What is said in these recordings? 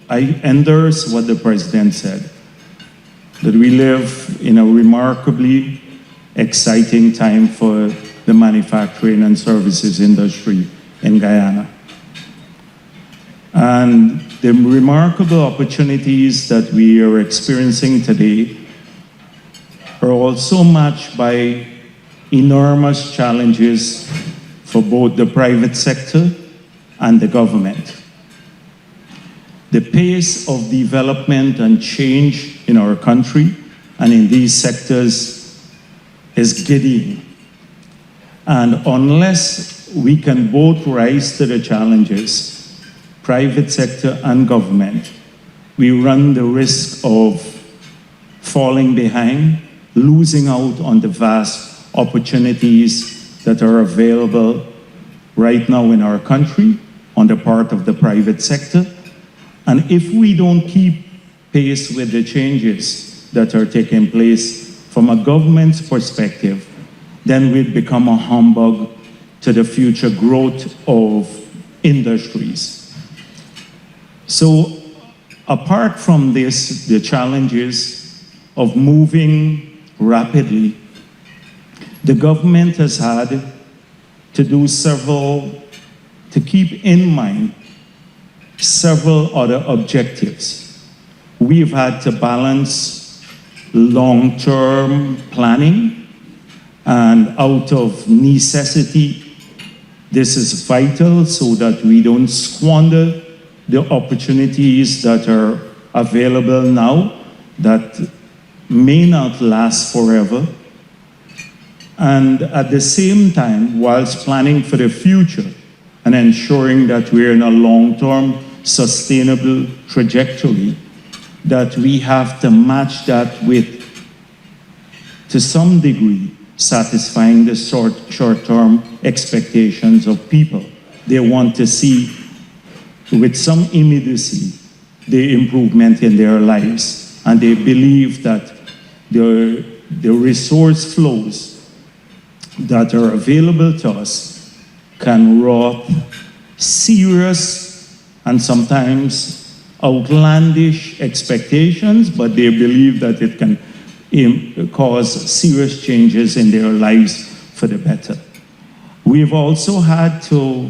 I endorse what the President said, that we live in a remarkably exciting time for the manufacturing and services industry in Guyana. And the remarkable opportunities that we are experiencing today are also matched by enormous challenges for both the private sector and the government. The pace of development and change in our country and in these sectors is giddy. And unless we can both rise to the challenges, private sector and government, we run the risk of falling behind, losing out on the vast opportunities that are available right now in our country on the part of the private sector. And if we don't keep pace with the changes that are taking place from a government's perspective, then we'd become a humbug to the future growth of industries. So apart from this, the challenges of moving rapidly, the government has had to do to keep in mind several other objectives. We've had to balance long-term planning, and out of necessity, this is vital so that we don't squander the opportunities that are available now that may not last forever. And at the same time, whilst planning for the future and ensuring that we're in a long-term sustainable trajectory, that we have to match that with, to some degree, satisfying the short-term expectations of people. They want to see, with some immediacy, the improvement in their lives, and they believe that the resource flows that are available to us can wrought serious and sometimes outlandish expectations, but they believe that it can cause serious changes in their lives for the better. We've also had to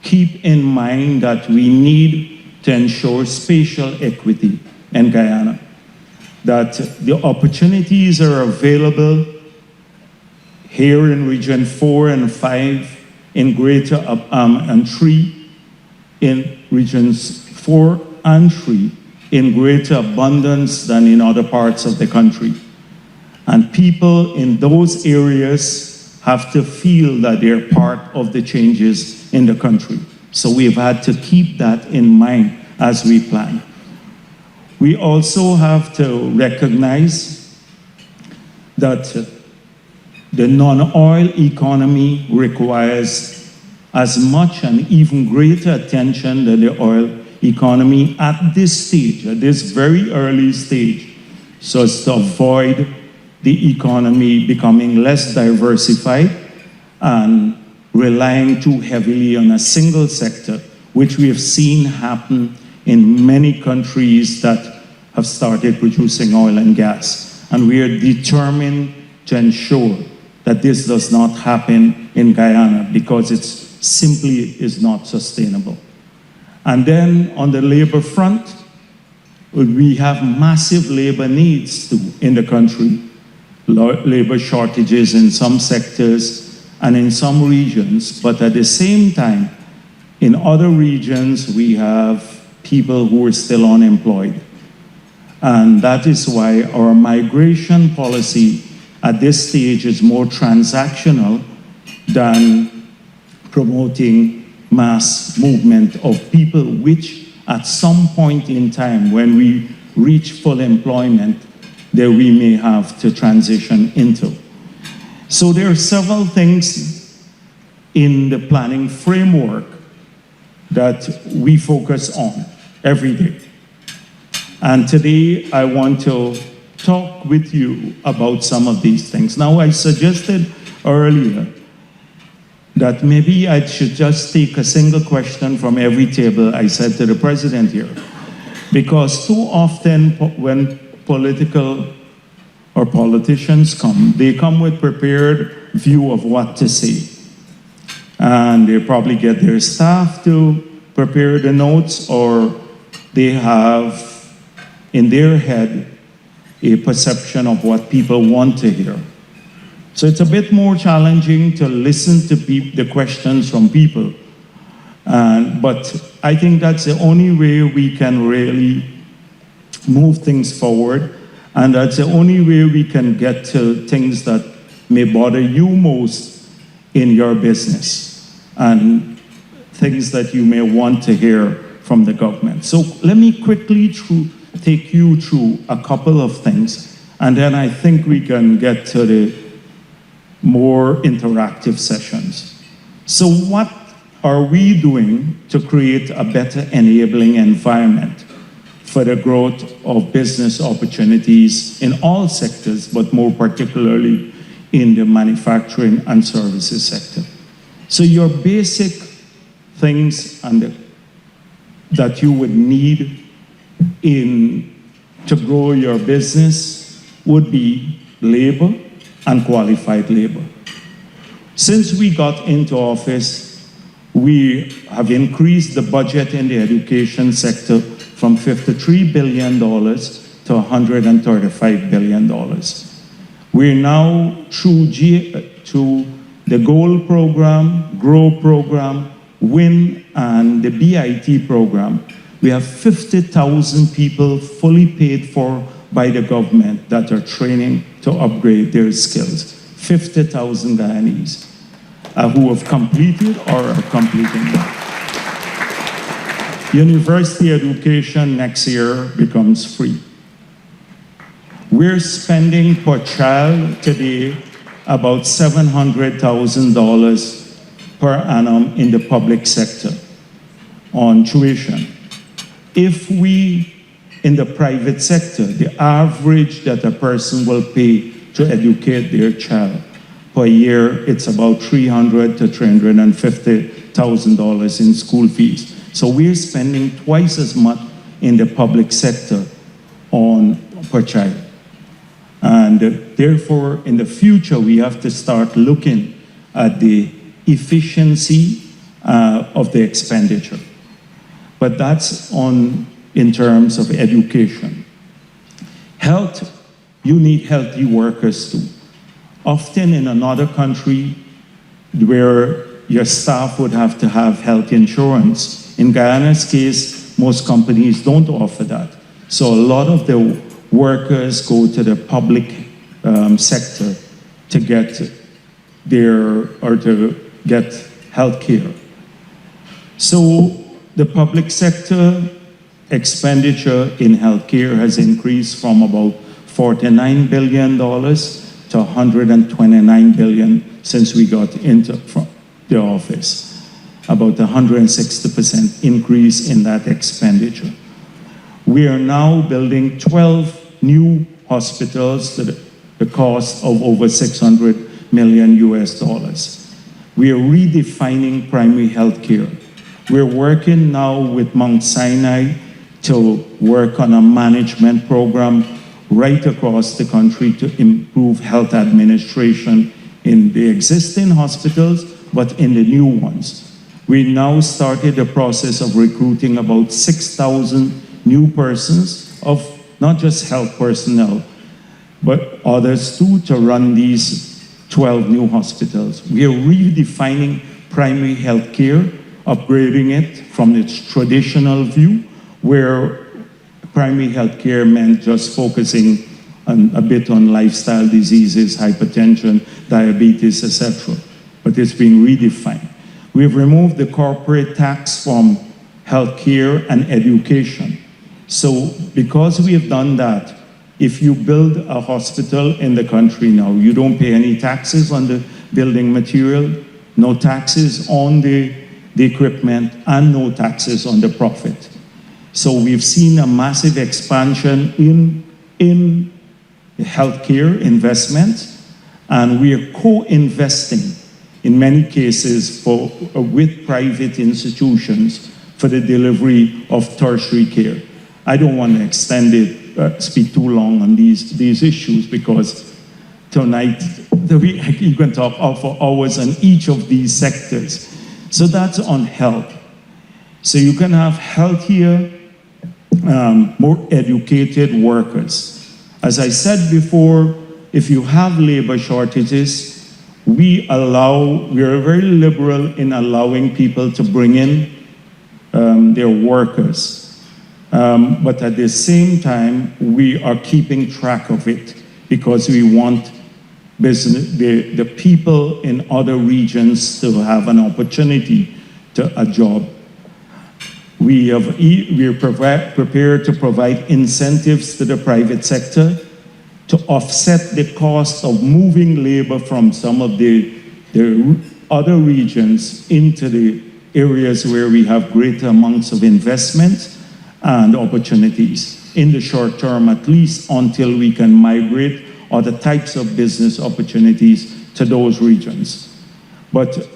keep in mind that we need to ensure spatial equity in Guyana, that the opportunities are available here in Region 4 and 5, in Greater and 3, in Regions 4 and 3, in greater abundance than in other parts of the country. And people in those areas have to feel that they're part of the changes in the country. So we've had to keep that in mind as we plan. We also have to recognize that the non-oil economy requires as much and even greater attention than the oil economy at this stage, at this very early stage, so as to avoid the economy becoming less diversified and relying too heavily on a single sector, which we have seen happen in many countries that have started producing oil and gas. And we are determined to ensure that this does not happen in Guyana, because it simply is not sustainable. And then on the labor front, we have massive labor needs too in the country. Labor shortages in some sectors and in some regions, but at the same time, in other regions, we have people who are still unemployed. And that is why our migration policy at this stage is more transactional than promoting mass movement of people, which at some point in time, when we reach full employment, that we may have to transition into. So there are several things in the planning framework that we focus on every day. And today I want to talk with you about some of these things. Now, I suggested earlier that maybe I should just take a single question from every table. I said to the president here, Because too often when politicians come, they come with prepared view of what to say. And they probably get their staff to prepare the notes, or they have in their head a perception of what people want to hear. So it's a bit more challenging to listen to the questions from people. But I think that's the only way we can really move things forward, and that's the only way we can get to things that may bother you most in your business and things that you may want to hear from the government. So let me quickly take you through a couple of things, and then I think we can get to the more interactive sessions. So what are we doing to create a better enabling environment for the growth of business opportunities in all sectors, but more particularly in the manufacturing and services sector? So your basic things that you would need to grow your business would be labor and qualified labor. Since we got into office, we have increased the budget in the education sector from $53 billion to $135 billion. We're now through the GOAL program, GROW program, WIN, and the BIT program. We have 50,000 people fully paid for by the government that are training to upgrade their skills. 50,000 Guyanese who have completed or are completing that. University education next year becomes free. We're spending per child today about $700,000 per annum in the public sector on tuition. If we, in the private sector, the average that a person will pay to educate their child per year, it's about $300,000 to $350,000 in school fees. So we're spending twice as much in the public sector per child. And therefore, in the future, we have to start looking at the efficiency of the expenditure. But that's in terms of education. Health, you need healthy workers too. Often in another country where your staff would have to have health insurance, in Guyana's case, most companies don't offer that. So a lot of the workers go to the public sector to get health care. So the public sector expenditure in healthcare has increased from about $49 billion to $129 billion since we got into the office. About 160% increase in that expenditure. We are now building 12 new hospitals to the cost of over $600 million US. We are redefining primary health care. We're working now with Mount Sinai to work on a management program right across the country to improve health administration in the existing hospitals, but in the new ones. We now started the process of recruiting about 6,000 new persons of not just health personnel, but others too, to run these 12 new hospitals. We are redefining primary health care, upgrading it from its traditional view, where primary health care meant just focusing a bit on lifestyle diseases, hypertension, diabetes, etc. But it's been redefined. We've removed the corporate tax from healthcare and education. So because we have done that, if you build a hospital in the country now, you don't pay any taxes on the building material, no taxes on the equipment, and no taxes on the profit. So we've seen a massive expansion in healthcare investment, and we are co-investing in many cases with private institutions for the delivery of tertiary care. I don't want to extend it, speak too long on these issues, because tonight you can talk for hours on each of these sectors. So that's on health. So you can have healthier, more educated workers. As I said before, if you have labor shortages, we are very liberal in allowing people to bring in their workers. But at the same time, we are keeping track of it, because we want the people in other regions to have an opportunity to a job. We are prepared to provide incentives to the private sector to offset the cost of moving labor from some of the other regions into the areas where we have greater amounts of investment and opportunities in the short term, at least until we can migrate other types of business opportunities to those regions. But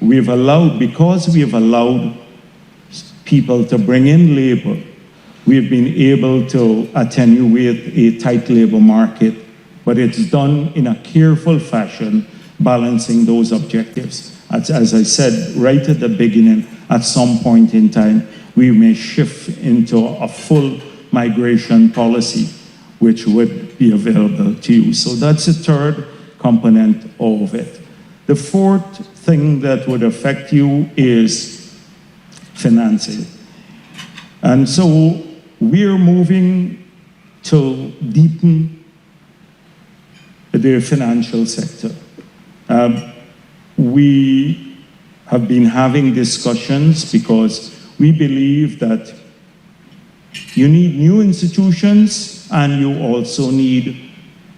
because we have allowed people to bring in labor, we've been able to attenuate a tight labor market, but it's done in a careful fashion, balancing those objectives. As I said right at the beginning, at some point in time, we may shift into a full migration policy, which would be available to you. So that's the third component of it. The fourth thing that would affect you is financing. And so we're moving to deepen the financial sector. We have been having discussions because we believe that you need new institutions and you also need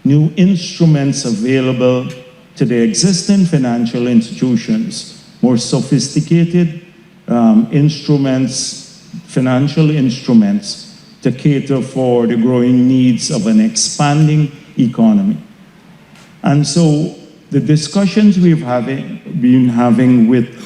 new instruments available to the existing financial institutions, more sophisticated financial instruments to cater for the growing needs of an expanding economy. And so the discussions we've been having with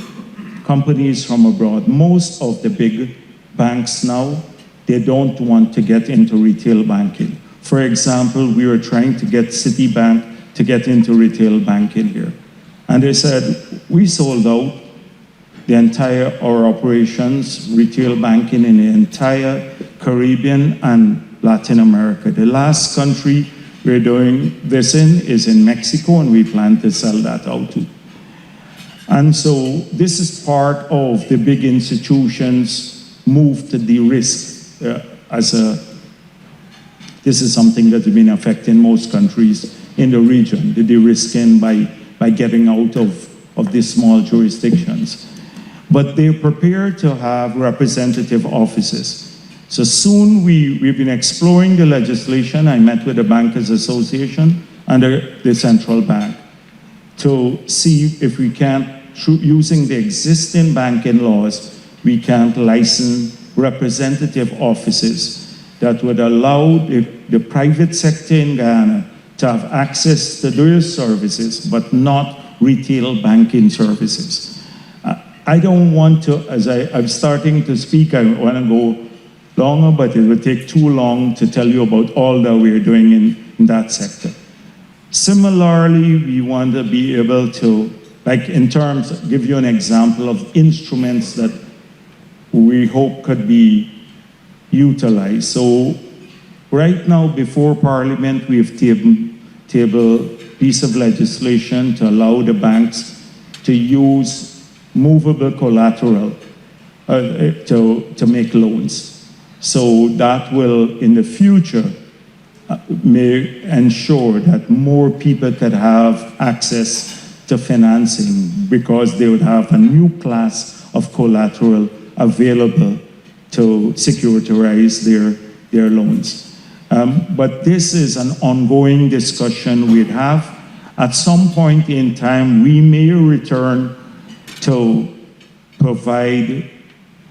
companies from abroad, most of the big banks now, they don't want to get into retail banking. For example, we were trying to get Citibank to get into retail banking here. And they said, we sold out our operations, retail banking in the entire Caribbean and Latin America. The last country we're doing this in is in Mexico, and we plan to sell that out too. And so this is part of the big institutions' move to de-risk. This is something that has been affecting most countries in the region, the de-risking by getting out of these small jurisdictions. But they're prepared to have representative offices. So soon we've been exploring the legislation. I met with the Bankers Association and the central bank to see if we can't, using the existing banking laws, we can't license representative offices that would allow the private sector in Guyana to have access to those services, but not retail banking services. I don't want to, as I'm starting to speak, I want to go longer, but it will take too long to tell you about all that we're doing in that sector. Similarly, we want to be able to, give you an example of instruments that we hope could be utilized. So right now, before Parliament, we have tabled a piece of legislation to allow the banks to use movable collateral to make loans. So that will, in the future, may ensure that more people could have access to financing, because they would have a new class of collateral available to securitize their loans. But this is an ongoing discussion we'd have. At some point in time, we may return to provide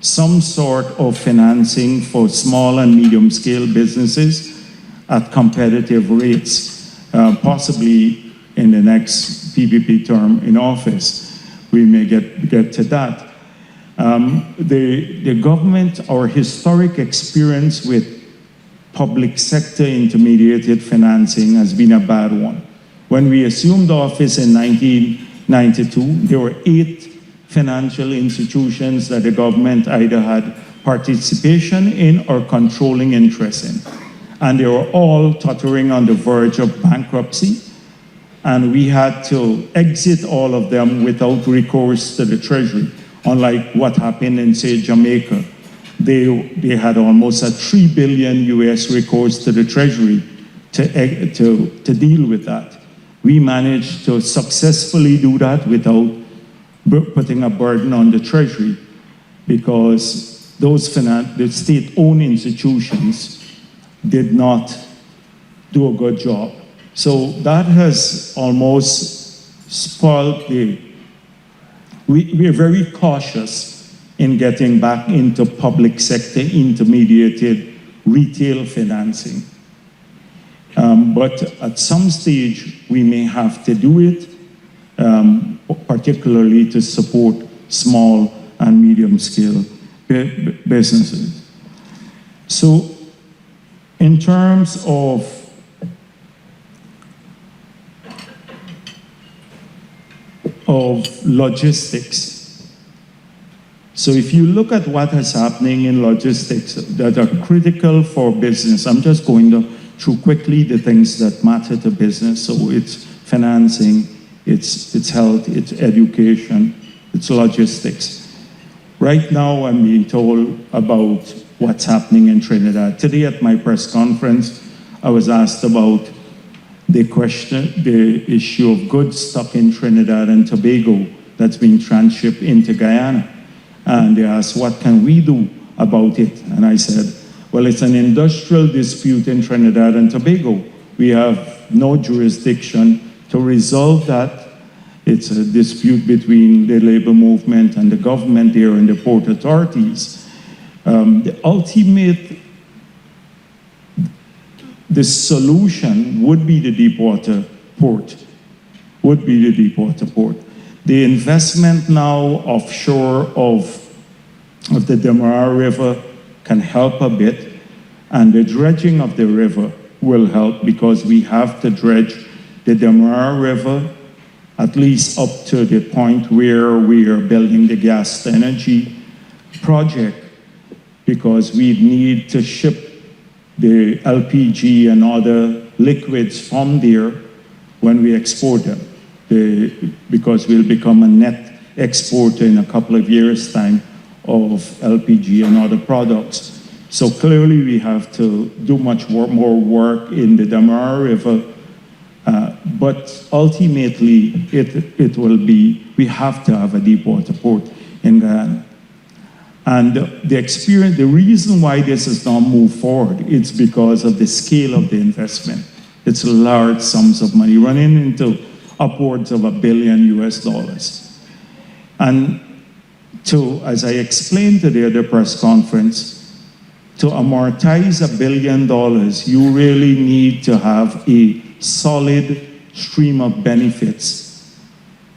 some sort of financing for small and medium-scale businesses at competitive rates, possibly in the next PPP term in office. We may get to that. The government, our historic experience with public sector intermediated financing has been a bad one. When we assumed office in 1992, there were 8 financial institutions that the government either had participation in or controlling interest in. And they were all tottering on the verge of bankruptcy. And we had to exit all of them without recourse to the Treasury, unlike what happened in, say, Jamaica. They had almost a $3 billion US recourse to the Treasury to deal with that. We managed to successfully do that without putting a burden on the Treasury, because the state-owned institutions did not do a good job. So that has almost spoiled we are very cautious in getting back into public sector intermediated retail financing. But at some stage, we may have to do it, particularly to support small and medium-scale businesses. So in terms of logistics, so if you look at what is happening in logistics that are critical for business, I'm just going through quickly the things that matter to business. So it's financing, it's health, it's education, it's logistics. Right now, I'm being told about what's happening in Trinidad. Today at my press conference, I was asked about the issue of goods stuck in Trinidad and Tobago that's being transshipped into Guyana. And they asked, what can we do about it? And I said, well, it's an industrial dispute in Trinidad and Tobago. We have no jurisdiction to resolve that. It's a dispute between the labor movement and the government there and the port authorities. The solution would be the deepwater port, The investment now offshore of the Demerara River can help a bit, and the dredging of the river will help, because we have to dredge the Demerara River at least up to the point where we are building the gas to energy project, because we need to ship the LPG and other liquids from there when we export them, because we'll become a net exporter in a couple of years' time of LPG and other products. So clearly we have to do much more work in the Demerara River, but ultimately it will be, we have to have a deepwater port in Guyana. And the reason why this has not moved forward, it's because of the scale of the investment. It's large sums of money, running into upwards of $1 billion US. And as I explained today at the press conference, to amortize $1 billion, you really need to have a solid stream of benefits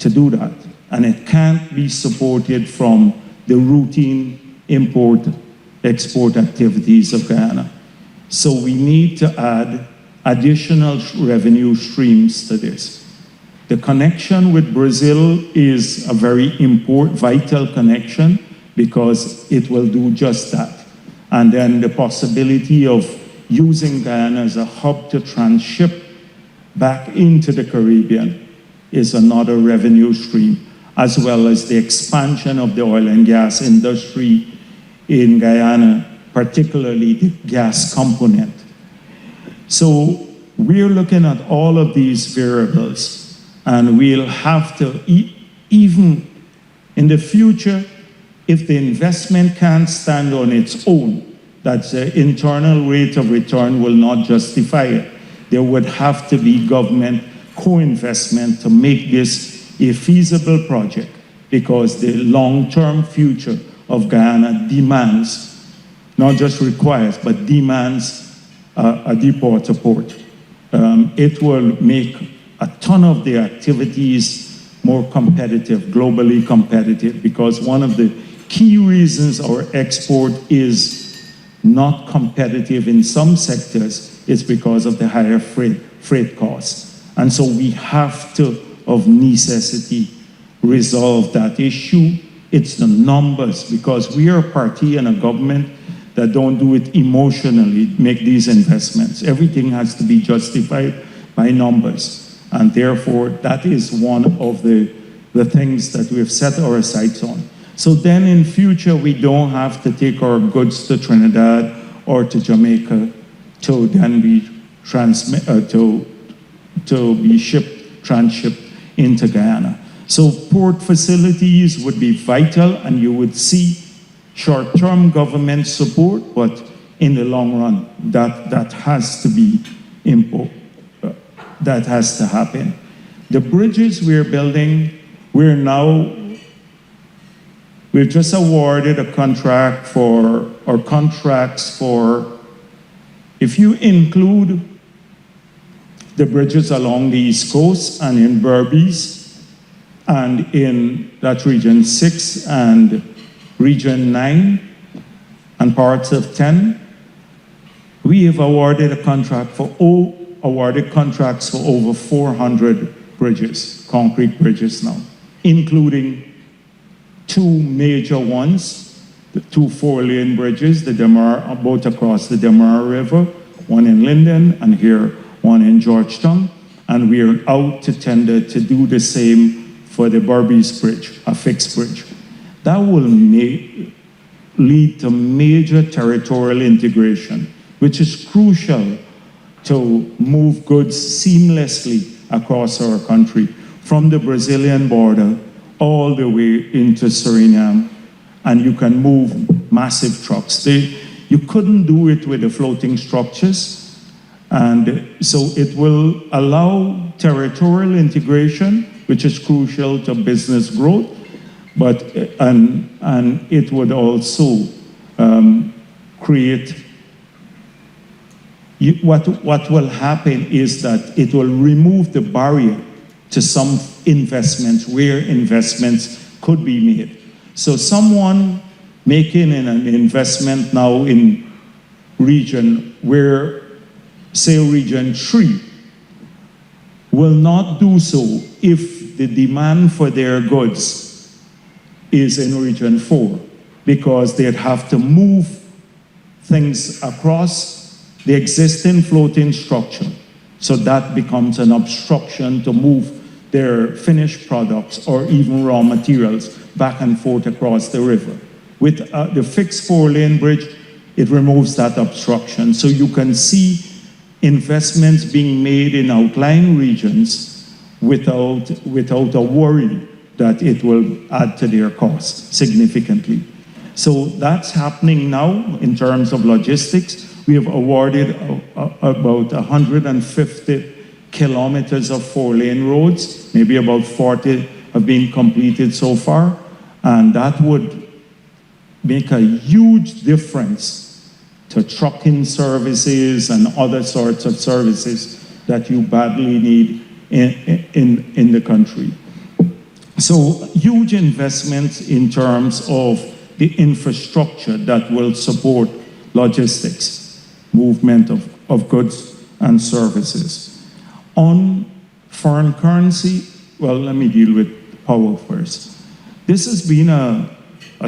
to do that. And it can't be supported from the routine import-export activities of Guyana. So we need to add additional revenue streams to this. The connection with Brazil is a very vital connection, because it will do just that. And then the possibility of using Guyana as a hub to transship back into the Caribbean is another revenue stream, as well as the expansion of the oil and gas industry in Guyana, particularly the gas component. So we're looking at all of these variables, and we'll have to, even in the future, if the investment can't stand on its own, that the internal rate of return will not justify it. There would have to be government co-investment to make this a feasible project, because the long-term future of Guyana demands, not just requires, but demands a deepwater port. It will make a ton of the activities more competitive, globally competitive, because one of the key reasons our export is not competitive in some sectors is because of the higher freight costs. And so we have to, of necessity, resolve that issue. It's the numbers, because we are a party and a government that don't do it emotionally, make these investments. Everything has to be justified by numbers. And therefore, that is one of the things that we've set our sights on. So then in future, we don't have to take our goods to Trinidad or to Jamaica to then be transshipped into Guyana. So port facilities would be vital, and you would see short-term government support, but in the long run, that has to be that has to happen. The bridges we're building, we've just awarded a contract for, or contracts for, if you include the bridges along the East Coast and in Berbice, and in that Region 6 and Region 9 and parts of 10, we have awarded contracts for over 400 bridges, concrete bridges now, including 2 major ones, the 2 4-lane bridges, both across the Demerara River, one in Linden and here one in Georgetown, and we are out to tender to do the same for the Berbice Bridge, a fixed bridge. That will lead to major territorial integration, which is crucial to move goods seamlessly across our country, from the Brazilian border all the way into Suriname, and you can move massive trucks. You couldn't do it with the floating structures, and so it will allow territorial integration, which is crucial to business growth, but and it would also create. What will happen is that it will remove the barrier to some investments where investments could be made. So someone making an investment now in region where, say, Region 3, will not do so if the demand for their goods is in Region 4, because they'd have to move things across the existing floating structure. So that becomes an obstruction to move their finished products or even raw materials back and forth across the river. With the fixed 4-lane bridge, it removes that obstruction. So you can see investments being made in outlying regions without a worry that it will add to their costs significantly. So that's happening now in terms of logistics. We have awarded about 150 kilometers of 4-lane roads, maybe about 40 have been completed so far, and that would make a huge difference to trucking services and other sorts of services that you badly need in the country. So huge investments in terms of the infrastructure that will support logistics, movement of goods and services. On foreign currency, well, let me deal with power first. This has been a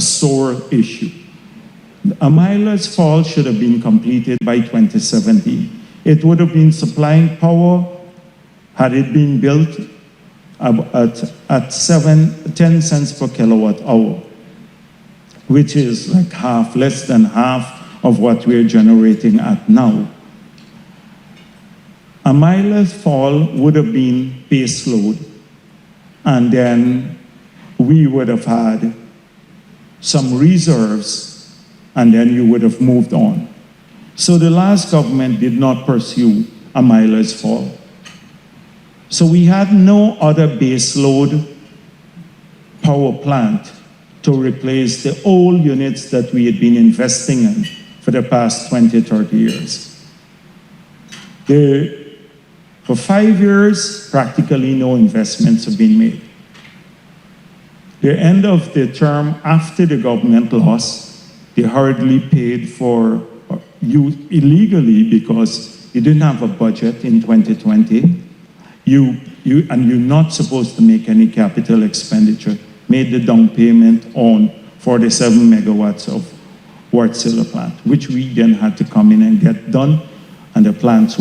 sore issue. Amila's Fall should have been completed by 2017. It would have been supplying power had it been built at 10 cents per kilowatt hour, which is like less than half of what we're generating at now. Amila's Fall would have been base load, and then we would have had some reserves, and then you would have moved on. So the last government did not pursue Amila's Fall. So we had no other base load power plant to replace the old units that we had been investing in for the past 20, 30 years. For 5 years, practically no investments have been made. The end of the term after the government lost, they hurriedly paid for use illegally because you didn't have a budget in 2020. And you're not supposed to make any capital expenditure. Made the down payment on 47 megawatts of Wärtsilä plant, which we then had to come in and get done. And the plant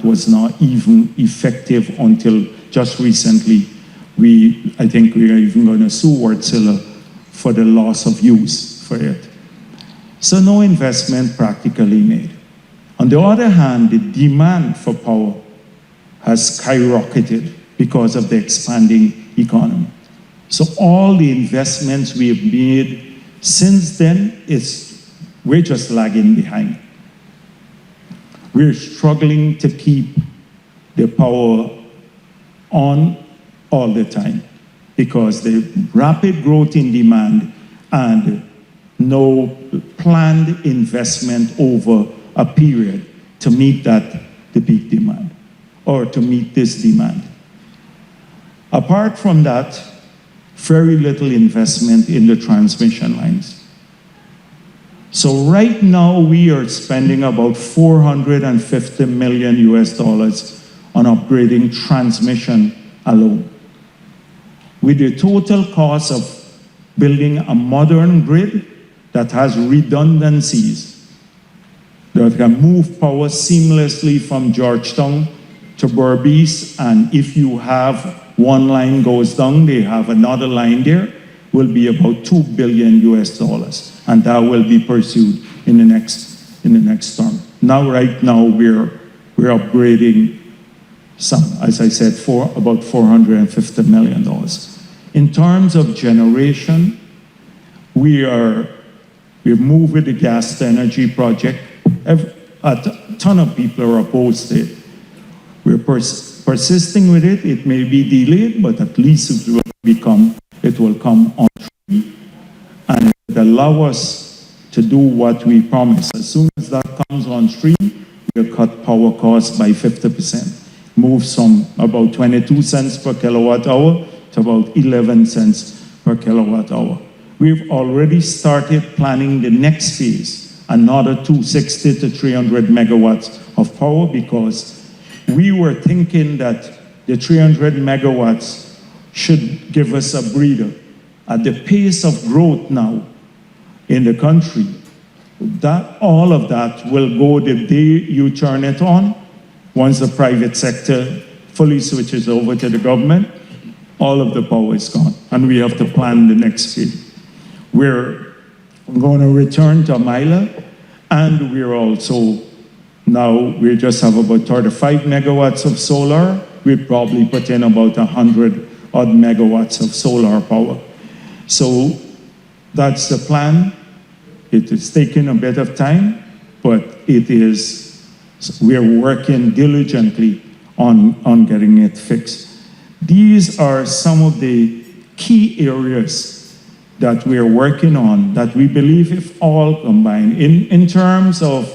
was not even effective until just recently. I think we are even going to sue Wärtsilä for the loss of use for it. So no investment practically made. On the other hand, the demand for power has skyrocketed because of the expanding economy. So all the investments we have made since then, we're just lagging behind. We're struggling to keep the power on all the time because the rapid growth in demand and no planned investment over a period to meet the peak demand or to meet this demand. Apart from that, very little investment in the transmission lines. So right now we are spending about 450 million US dollars on upgrading transmission alone. With the total cost of building a modern grid that has redundancies, that can move power seamlessly from Georgetown to Berbice, and if you have one line goes down, they have another line there, will be about $2 billion US dollars, and that will be pursued in the next term. Right now, we're upgrading some, as I said, for about $450 million. In terms of generation, we're moving with the gas to energy project. A ton of people are opposed to it. We're persisting with it. It may be delayed, but at least it will come on stream, and it will allow us to do what we promised. As soon as that comes on stream, we'll cut power costs by 50%. Move from about 22 cents per kilowatt hour to about 11 cents per kilowatt hour. We've already started planning the next phase, another 260 to 300 megawatts of power, because we were thinking that the 300 megawatts should give us a breather. At the pace of growth now in the country, all of that will go the day you turn it on. Once the private sector fully switches over to the government, all of the power is gone, and we have to plan the next phase. We're going to return to Mila, and we just have about 35 megawatts of solar. We probably put in about 100 odd megawatts of solar power. So that's the plan. It is taking a bit of time, but we're working diligently on getting it fixed. These are some of the key areas that we're working on that we believe, if all combined, in terms of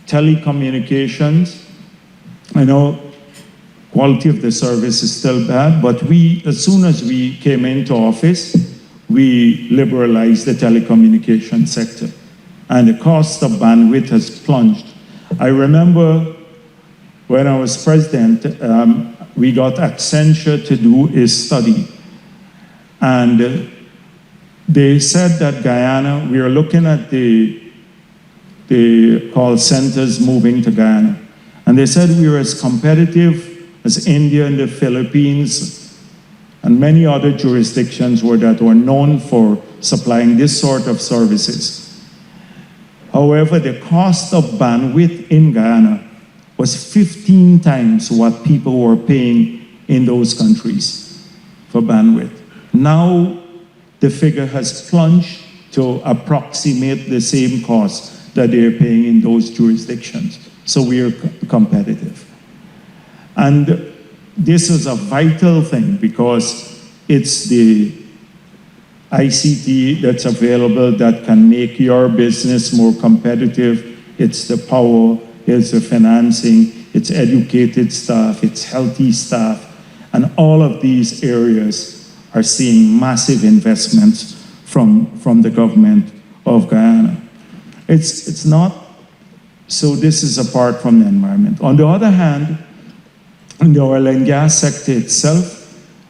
telecommunications, I know quality of the service is still bad, but as soon as we came into office, we liberalized the telecommunication sector, and the cost of bandwidth has plunged. I remember when I was president, we got Accenture to do a study, and they said that Guyana, we are looking at the call centers moving to Guyana, and they said we were as competitive as India and the Philippines and many other jurisdictions that were known for supplying this sort of services. However, the cost of bandwidth in Guyana was 15 times what people were paying in those countries for bandwidth. Now, the figure has plunged to approximate the same cost that they're paying in those jurisdictions. So we are competitive. And this is a vital thing because it's the ICT that's available that can make your business more competitive. It's the power, it's the financing, it's educated staff, it's healthy staff, and all of these areas are seeing massive investments from the government of Guyana. It's not, so this is apart from the environment. On the other hand, in the oil and gas sector itself,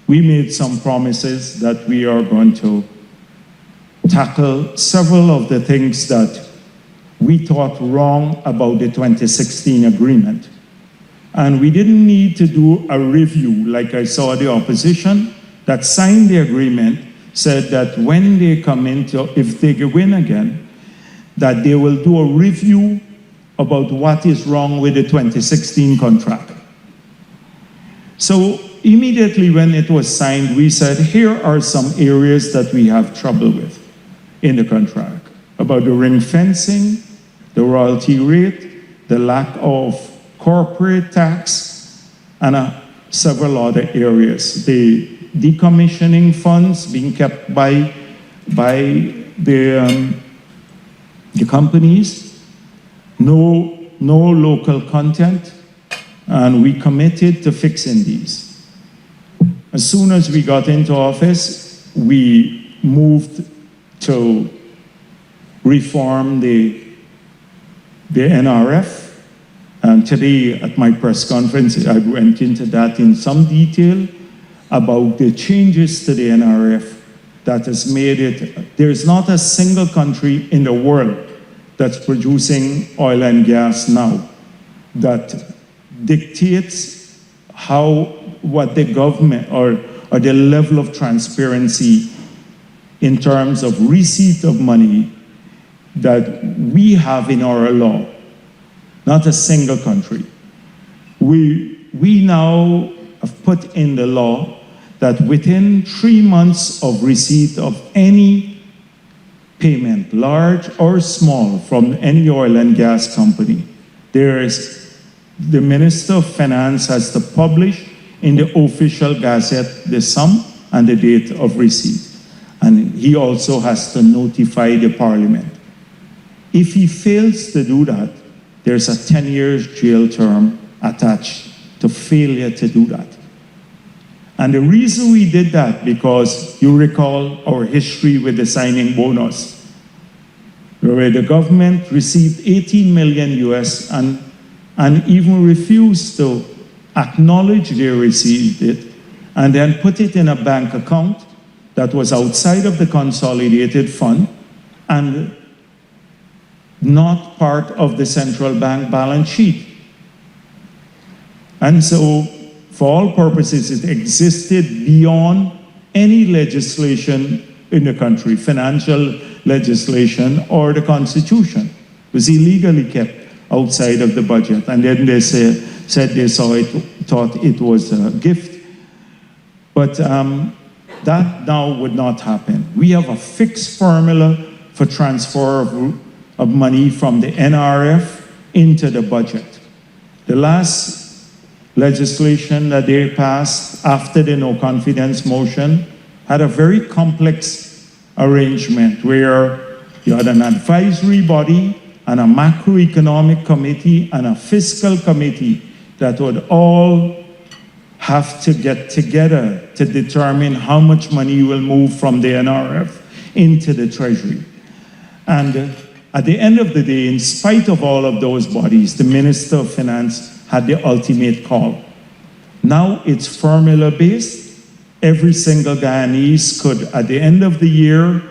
we made some promises that we are going to tackle several of the things that we thought wrong about the 2016 agreement. And we didn't need to do a review, like I saw the opposition that signed the agreement said that when they come into, if they win again, that they will do a review about what is wrong with the 2016 contract. So immediately when it was signed, we said, here are some areas that we have trouble with in the contract, about the ring fencing, the royalty rate, the lack of corporate tax, and several other areas. The decommissioning funds being kept by the companies, no local content, and we committed to fixing these. As soon as we got into office, we moved to reform the NRF. And today at my press conference, I went into that in some detail about the changes to the NRF that has made it, there's not a single country in the world that's producing oil and gas now that dictates what the government or the level of transparency in terms of receipt of money that we have in our law. Not a single country. We now have put in the law that within 3 months of receipt of any payment, large or small, from any oil and gas company, the Minister of Finance has to publish in the official gazette the sum and the date of receipt. And he also has to notify the Parliament. If he fails to do that, there's a 10-year jail term attached to failure to do that. And the reason we did that, because you recall our history with the signing bonus, where the government received 18 million US and even refused to acknowledge they received it, and then put it in a bank account that was outside of the consolidated fund and not part of the central bank balance sheet. And so, for all purposes, it existed beyond any legislation in the country, financial legislation or the Constitution. It was illegally kept outside of the budget. And then they said they thought it was a gift. But that now would not happen. We have a fixed formula for transfer of money from the NRF into the budget. The last legislation that they passed after the no confidence motion had a very complex arrangement where you had an advisory body and a macroeconomic committee and a fiscal committee that would all have to get together to determine how much money will move from the NRF into the Treasury. And at the end of the day, in spite of all of those bodies, the Minister of Finance had the ultimate call. Now it's formula-based. Every single Guyanese could, at the end of the year,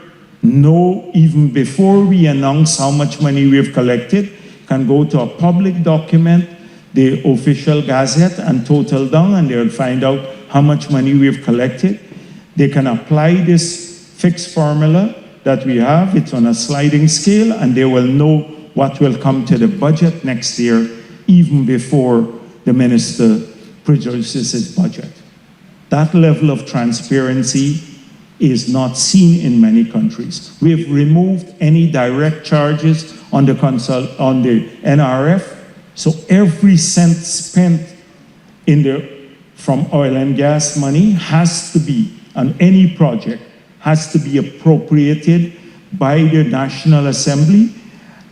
know, even before we announce how much money we've collected, can go to a public document, the official gazette, and total down, and they'll find out how much money we've collected. They can apply this fixed formula that we have. It's on a sliding scale, and they will know what will come to the budget next year, even before the minister produces his budget. That level of transparency is not seen in many countries. We have removed any direct charges on the NRF, so every cent spent from oil and gas money has to be, on any project, has to be appropriated by the National Assembly,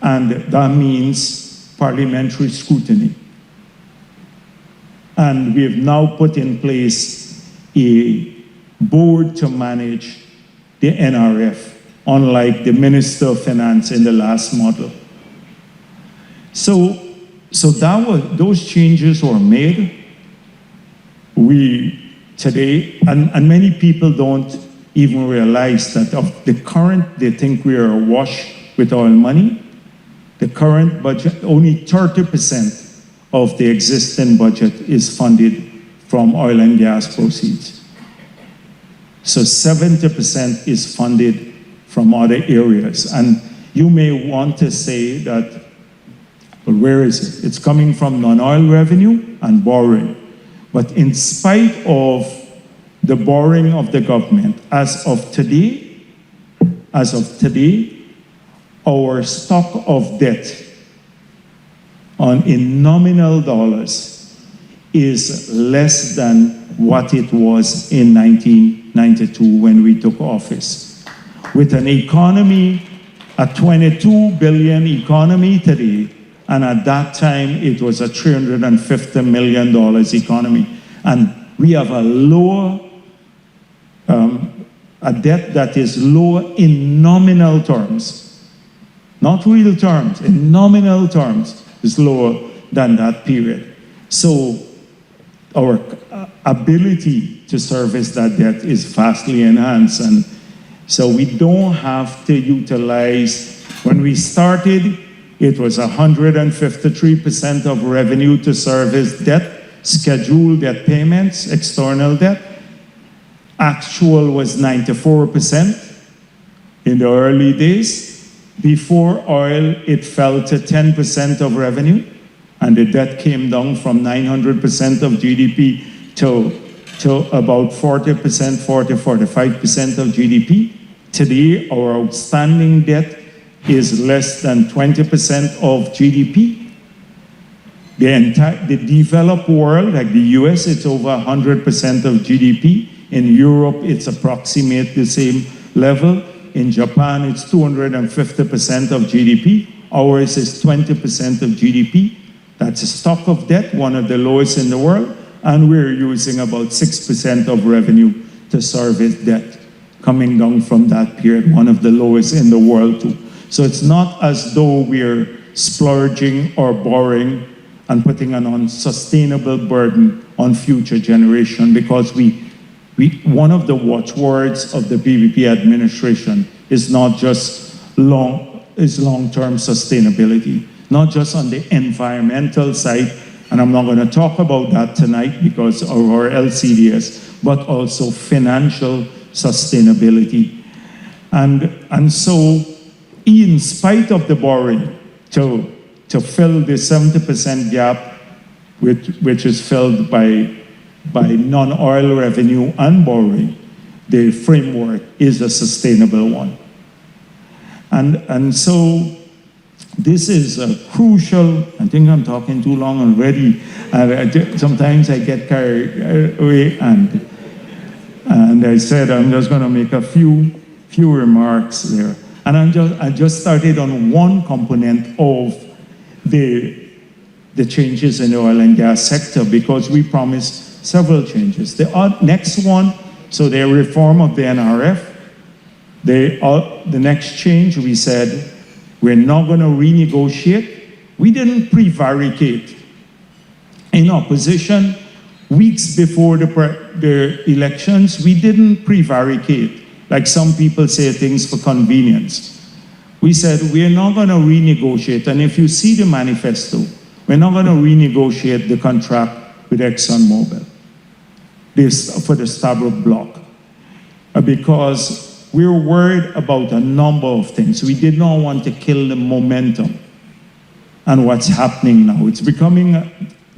and that means parliamentary scrutiny. And we have now put in place a board to manage the NRF, unlike the Minister of Finance in the last model. So those changes were made. Today, and many people don't even realize that of the current, they think we are awash with oil money. The current budget, only 30% of the existing budget is funded from oil and gas proceeds. So 70% is funded from other areas. And you may want to say that, well, where is it? It's coming from non-oil revenue and borrowing. But in spite of the borrowing of the government, as of today, our stock of debt in nominal dollars is less than what it was in 1992 when we took office. With an economy, a 22 billion economy today, and at that time it was a $350 million economy. And we have a lower, a debt that is lower in nominal terms. Not real terms, in nominal terms, is lower than that period. So our ability to service that debt is vastly enhanced. And so we don't have to utilize, when we started, it was 153% of revenue to service debt, scheduled debt payments, external debt. Actual was 94% in the early days. Before oil, it fell to 10% of revenue, and the debt came down from 900% of GDP to about 40%, 45% of GDP. Today, our outstanding debt is less than 20% of GDP. The developed world, like the US, it's over 100% of GDP. In Europe, it's approximate the same level. In Japan, it's 250% of GDP. Ours is 20% of GDP. That's a stock of debt, one of the lowest in the world. And we're using about 6% of revenue to service debt, coming down from that period, one of the lowest in the world too. So it's not as though we're splurging or borrowing and putting an unsustainable burden on future generation, because one of the watchwords of the BBP administration is not just long-term sustainability, not just on the environmental side, and I'm not going to talk about that tonight because of our LCDS, but also financial sustainability. And so, in spite of the borrowing to fill the 70% gap, which is filled by non-oil revenue and borrowing, the framework is a sustainable one. And so this is a crucial, I think I'm talking too long already, sometimes I get carried away, and I said I'm just going to make a few remarks there. And I just started on one component of the changes in the oil and gas sector, because we promised several changes. The next one, so the reform of the NRF, the next change, we said we're not going to renegotiate. We didn't prevaricate. In opposition, weeks before the elections, we didn't prevaricate, like some people say things for convenience. We said we're not going to renegotiate, and if you see the manifesto, we're not going to renegotiate the contract with ExxonMobil for the Stabroek block, because we're worried about a number of things. We did not want to kill the momentum and what's happening now. It's becoming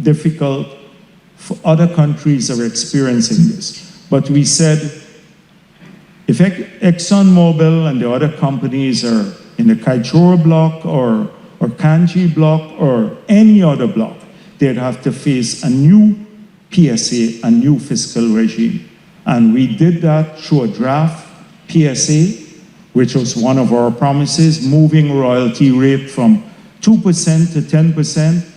difficult for other countries that are experiencing this. But we said, if ExxonMobil and the other companies are in the Kaieteur block or Kanji block or any other block, they'd have to face a new PSA, a new fiscal regime. And we did that through a draft PSA, which was one of our promises, moving royalty rate from 2% to 10%,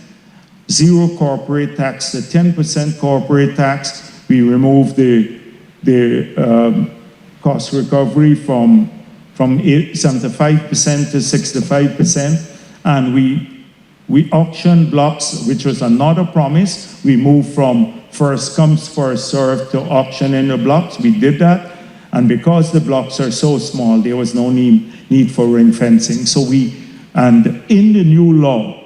zero corporate tax to 10% corporate tax. We removed the the cost recovery from 75% to 65%, and we auctioned blocks, which was another promise. We moved from first comes, first served to auctioning the blocks. We did that, and because the blocks are so small, there was no need for ring fencing. And in the new law,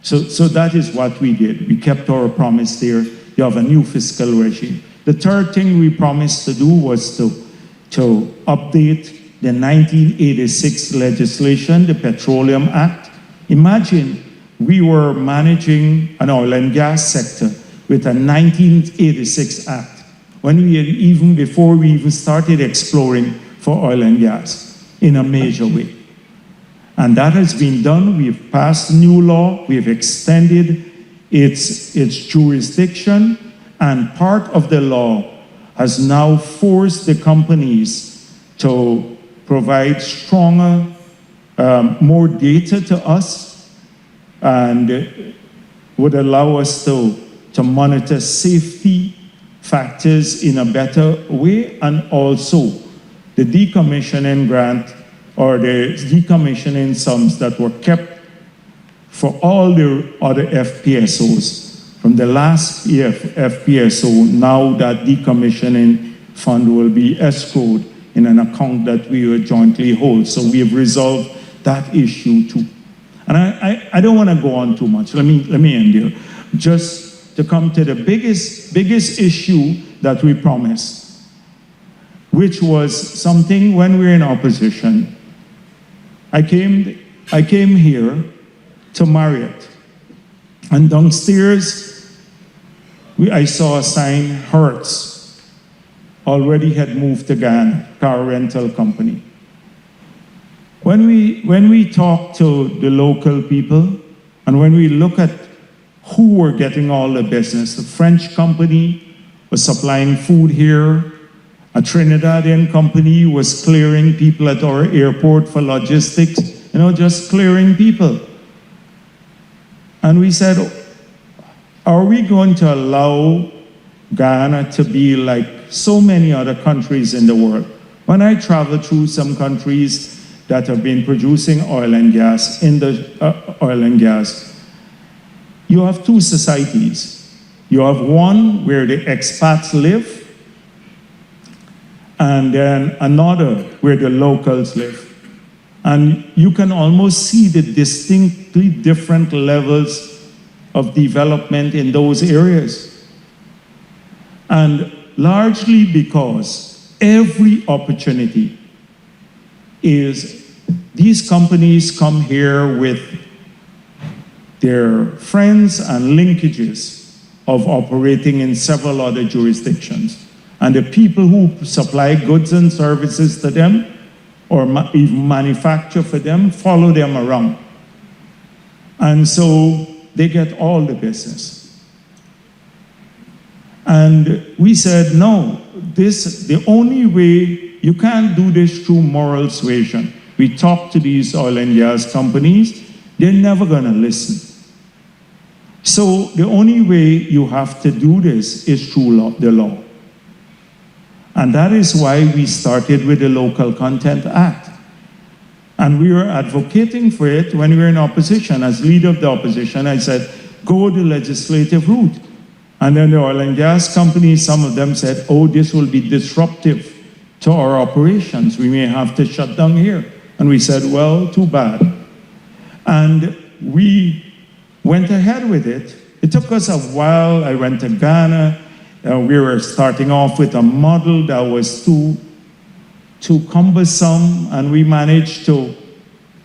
so that is what we did. We kept our promise there. You have a new fiscal regime. The third thing we promised to do was to update the 1986 legislation, the Petroleum Act. Imagine we were managing an oil and gas sector with a 1986 Act, when before we even started exploring for oil and gas in a major way. And that has been done. We've passed a new law. We've extended its jurisdiction, and part of the law has now forced the companies to provide stronger, more data to us, and would allow us to monitor safety factors in a better way, and also the decommissioning grant or the decommissioning sums that were kept for all the other FPSOs. From the last FPSO, now that decommissioning fund will be escrowed in an account that we will jointly hold. So we have resolved that issue too. And I don't want to go on too much. Let me end here. Just to come to the biggest issue that we promised, which was something when we were in opposition. I came here to Marriott, and downstairs I saw a sign, Hertz already had moved to Guyana, car rental company. When we talk to the local people, and when we look at who were getting all the business, the French company was supplying food here, a Trinidadian company was clearing people at our airport for logistics, just clearing people. And we said, are we going to allow Guyana to be like so many other countries in the world? When I travel through some countries that have been producing oil and gas, you have two societies. You have one where the expats live, and then another where the locals live. And you can almost see the distinctly different levels of development in those areas. And largely because every opportunity is these companies come here with their friends and linkages of operating in several other jurisdictions. And the people who supply goods and services to them, or even manufacture for them, follow them around. And so they get all the business. And we said, no, the only way, you can't do this through moral suasion. We talk to these oil and gas companies, they're never gonna listen. So the only way you have to do this is through the law. And that is why we started with the Local Content Act. And we were advocating for it when we were in opposition. As leader of the opposition, I said, go the legislative route. And then the oil and gas companies, some of them said, oh, this will be disruptive to our operations. We may have to shut down here. And we said, well, too bad. And we went ahead with it. It took us a while. I went to Ghana. We were starting off with a model that was too cumbersome, and we managed to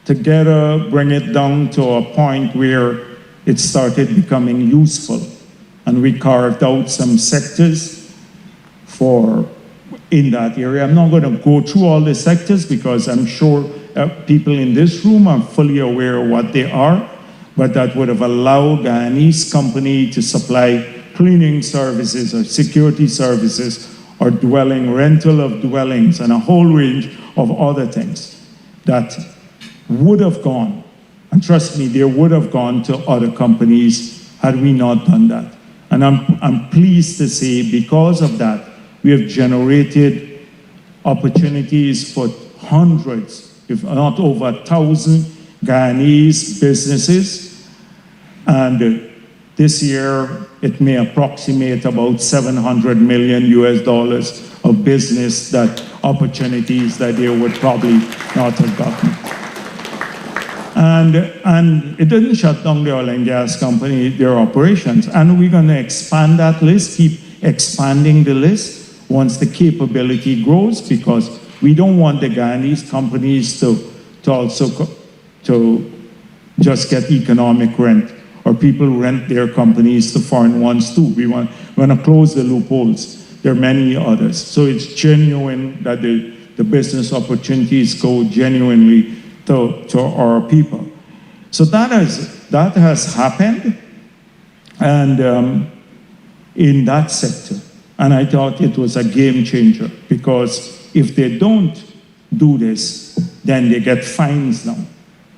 together bring it down to a point where it started becoming useful. And we carved out some sectors in that area. I'm not going to go through all the sectors because I'm sure people in this room are fully aware of what they are, but that would have allowed Guyanese company to supply cleaning services or security services or rental of dwellings and a whole range of other things that would have gone, and trust me, they would have gone to other companies had we not done that. And I'm pleased to say because of that, We have generated opportunities for hundreds, if not over 1,000 Guyanese businesses. And this year, it may approximate about $700 million of business opportunities that they would probably not have gotten. And it didn't shut down the oil and gas company, their operations. And we're going to expand that list, keep expanding the list once the capability grows, because we don't want the Guyanese companies to just get economic rent, or people rent their companies to foreign ones too. We want to close the loopholes. There are many others. So it's genuine that the business opportunities go genuinely to our people. So that has happened, and in that sector. And I thought it was a game changer, because if they don't do this, then they get fines now.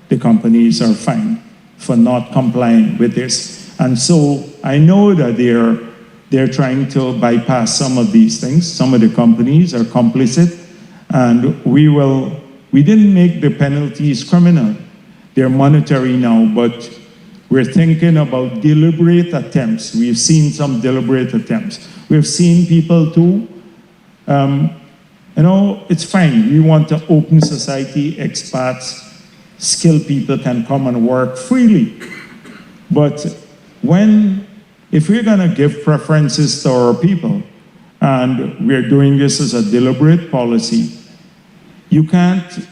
The companies are fined for not complying with this. And so I know that they're trying to bypass some of these things. Some of the companies are complicit, and we didn't make the penalties criminal. They're monetary now, but we're thinking about deliberate attempts. We've seen some deliberate attempts. We've seen people too, it's fine. We want to open society, expats, skilled people can come and work freely. But if we're going to give preferences to our people, and we're doing this as a deliberate policy, you can't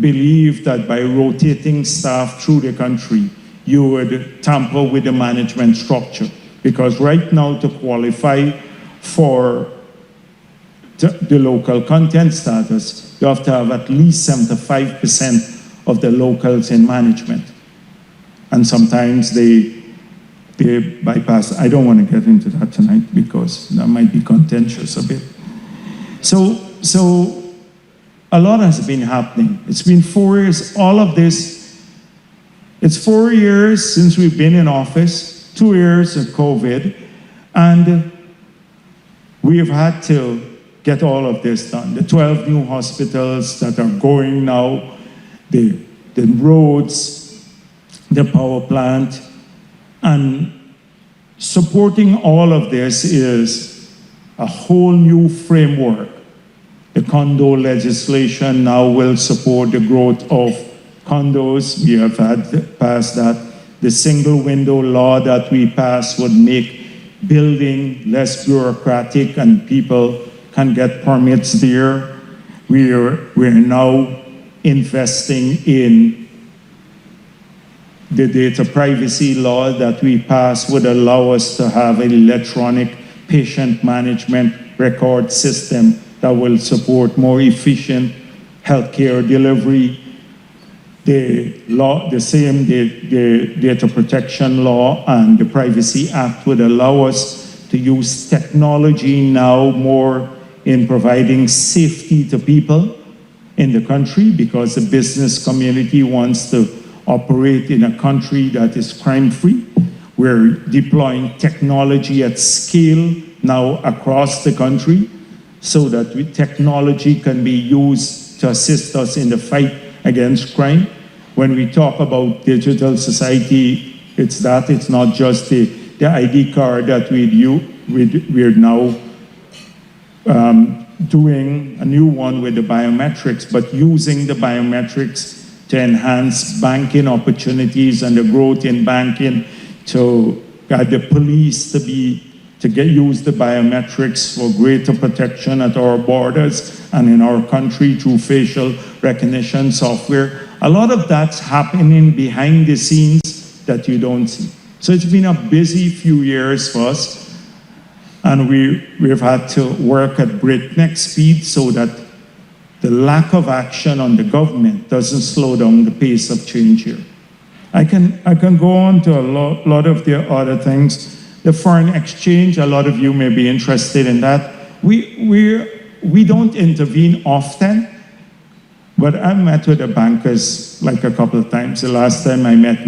believe that by rotating staff through the country, you would tamper with the management structure. Because right now, to qualify for the local content status, you have to have at least 75% of the locals in management. And sometimes they bypass. I don't want to get into that tonight, because that might be contentious a bit. So a lot has been happening. It's been 4 years, all of this. It's 4 years since we've been in office, 2 years of COVID, and we have had to get all of this done. The 12 new hospitals that are going now, the roads, the power plant, and supporting all of this is a whole new framework. The condo legislation now will support the growth of condos. We have had passed that. The single window law that we passed would make building less bureaucratic, and people can get permits there. We're now investing in the data privacy law that we passed would allow us to have an electronic patient management record system that will support more efficient healthcare delivery. The data protection law and the Privacy Act would allow us to use technology now more in providing safety to people in the country, because the business community wants to operate in a country that is crime-free. We're deploying technology at scale now across the country, so that technology can be used to assist us in the fight against crime. When we talk about digital society, it's not just the ID card that we're now doing a new one with the biometrics, but using the biometrics to enhance banking opportunities and the growth in banking, to get the police to use the biometrics for greater protection at our borders and in our country through facial recognition software. A lot of that's happening behind the scenes that you don't see. So it's been a busy few years for us, and we've had to work at breakneck speed so that the lack of action on the government doesn't slow down the pace of change here. I can go on to a lot of the other things. The foreign exchange, a lot of you may be interested in that. We don't intervene often, but I've met with the bankers like a couple of times. The last time I met,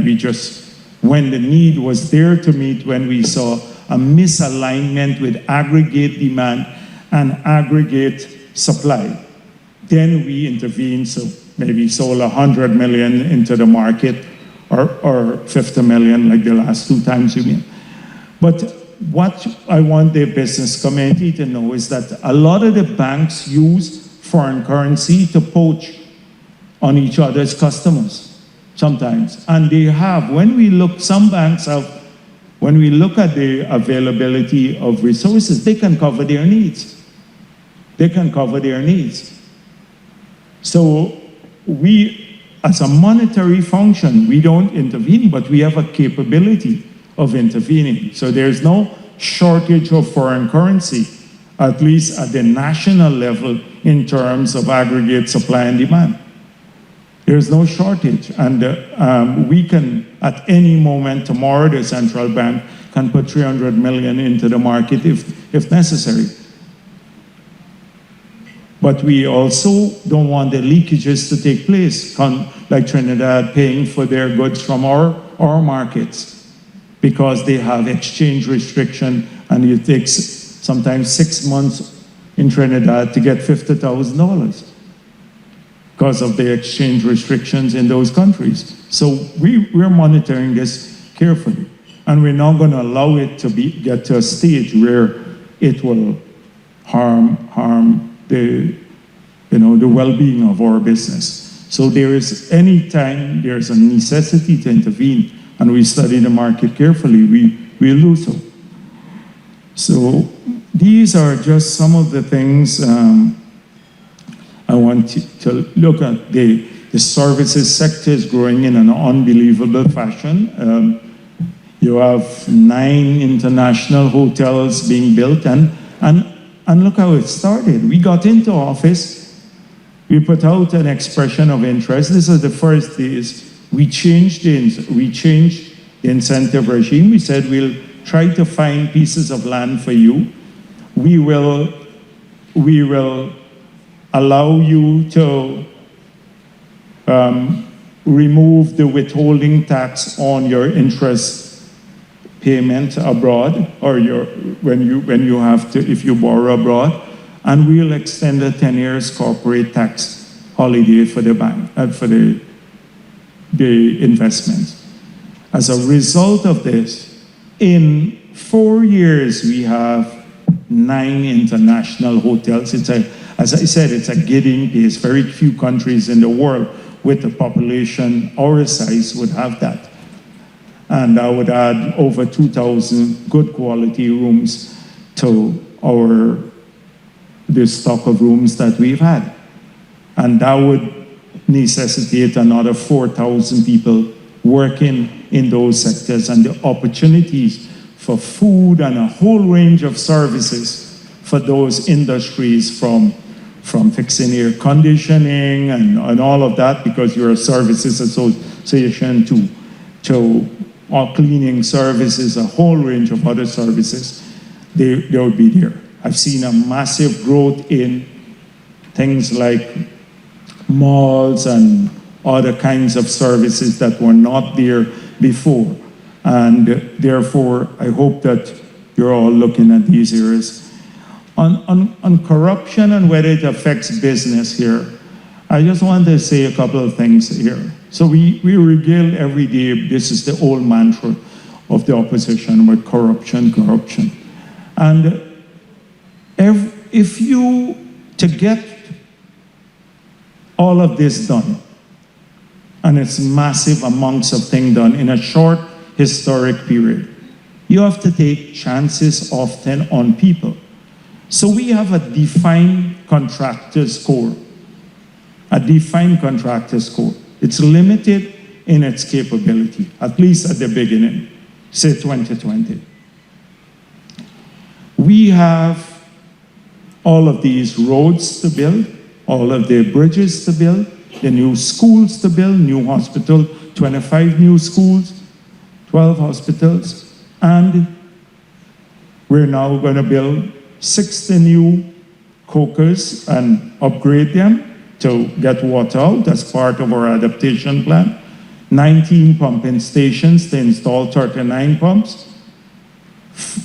when the need was there to meet, when we saw a misalignment with aggregate demand and aggregate supply. Then we intervene, so maybe sold 100 million into the market, or 50 million, like the last two times you mean. But what I want the business community to know is that a lot of the banks use foreign currency to poach on each other's customers sometimes. And they have, when we look, some banks have, when we look at the availability of resources, they can cover their needs. They can cover their needs. So we, as a monetary function, we don't intervene, but we have a capability of intervening. So there's no shortage of foreign currency, at least at the national level, in terms of aggregate supply and demand. There's no shortage, and we can, at any moment tomorrow, the central bank can put 300 million into the market if necessary. But we also don't want the leakages to take place, like Trinidad paying for their goods from our markets, because they have exchange restriction, and it takes sometimes 6 months in Trinidad to get $50,000 because of the exchange restrictions in those countries. So we're monitoring this carefully, and we're not going to allow it to get to a stage where it will harm the well-being of our business. So there is, anytime there's a necessity to intervene, and we study the market carefully, we'll do so. So these are just some of the things I want to look at. The services sector is growing in an unbelievable fashion. You have 9 international hotels being built, and look how it started. We got into office, we put out an expression of interest. This is the first days. We changed the incentive regime. We said, we'll try to find pieces of land for you. We will allow you to remove the withholding tax on your interest payment abroad, or when you have to, if you borrow abroad, and we'll extend a 10 years corporate tax holiday for the bank, for the investments. As a result of this, in 4 years, we have 9 international hotels. As I said, it's a gidding pace. Very few countries in the world with a population our size would have that. And I would add over 2,000 good quality rooms to the stock of rooms that we've had. And that would necessitate another 4,000 people working in those sectors, and the opportunities for food and a whole range of services for those industries, from fixing air conditioning and all of that, because you're a services association, to cleaning services, a whole range of other services, they would be there. I've seen a massive growth in things like malls and other kinds of services that were not there before. And therefore, I hope that you're all looking at these areas. On corruption and whether it affects business here, I just want to say a couple of things here. So we regale every day, this is the old mantra of the opposition, with corruption. And to get all of this done, and it's massive amounts of things done in a short historic period, you have to take chances often on people. So we have a defined contractor score. It's limited in its capability, at least at the beginning, say 2020. We have all of these roads to build, all of the bridges to build, the new schools to build, new hospital, 25 new schools, 12 hospitals, and we're now going to build 60 new cokers and upgrade them to get water out as part of our adaptation plan, 19 pumping stations to install 39 pumps,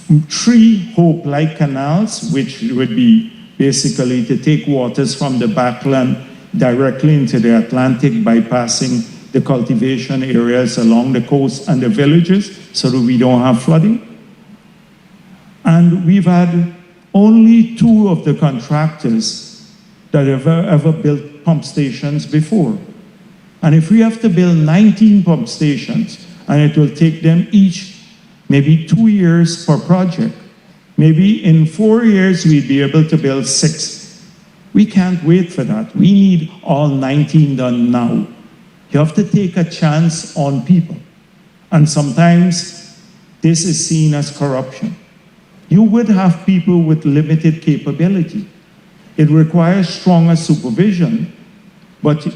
3 Hope-like canals, which would be basically to take waters from the backland directly into the Atlantic, bypassing the cultivation areas along the coast and the villages so that we don't have flooding. And we've had only 2 of the contractors that have ever built pump stations before. And if we have to build 19 pump stations, and it will take them each maybe 2 years per project, maybe in 4 years we'd be able to build 6. We can't wait for that. We need all 19 done now. You have to take a chance on people. And sometimes this is seen as corruption. You would have people with limited capability. It requires stronger supervision, but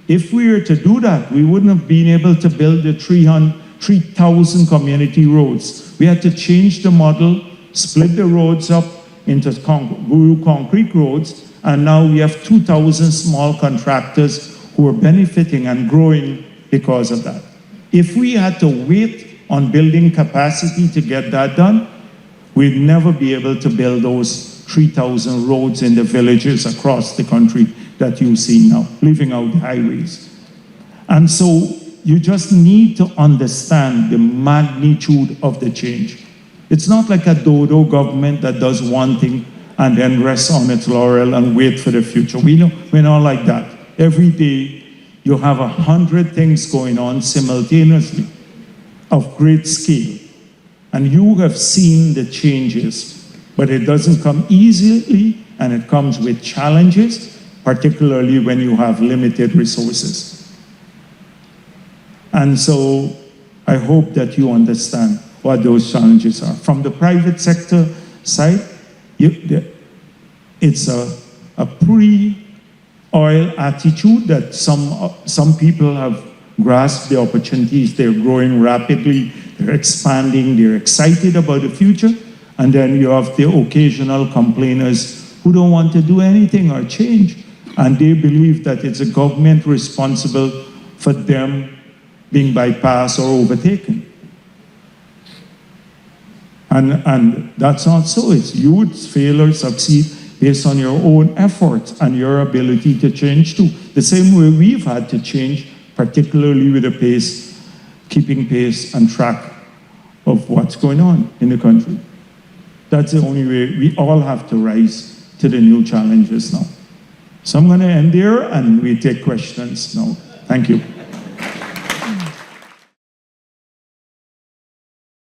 if we were to do that, we wouldn't have been able to build the 3,000 community roads. We had to change the model, split the roads up into concrete roads, and now we have 2,000 small contractors who are benefiting and growing because of that. If we had to wait on building capacity to get that done, we'd never be able to build those 3,000 roads in the villages across the country that you see now, leaving out the highways. And so you just need to understand the magnitude of the change. It's not like a dodo government that does one thing and then rests on its laurel and wait for the future. We're not like that. Every day you have 100 things going on simultaneously of great scale. And you have seen the changes, but it doesn't come easily, and it comes with challenges, particularly when you have limited resources. And so I hope that you understand what those challenges are. From the private sector side, it's a pre-oil attitude that some people have grasped the opportunities. They're growing rapidly, they're expanding, they're excited about the future. And then you have the occasional complainers who don't want to do anything or change. And they believe that it's a government responsible for them being bypassed or overtaken. And that's not so. It's you would fail or succeed based on your own efforts and your ability to change too. The same way we've had to change, particularly with the pace, keeping pace and track of what's going on in the country. That's the only way. We all have to rise to the new challenges now. So I'm going to end there and we take questions now. Thank you.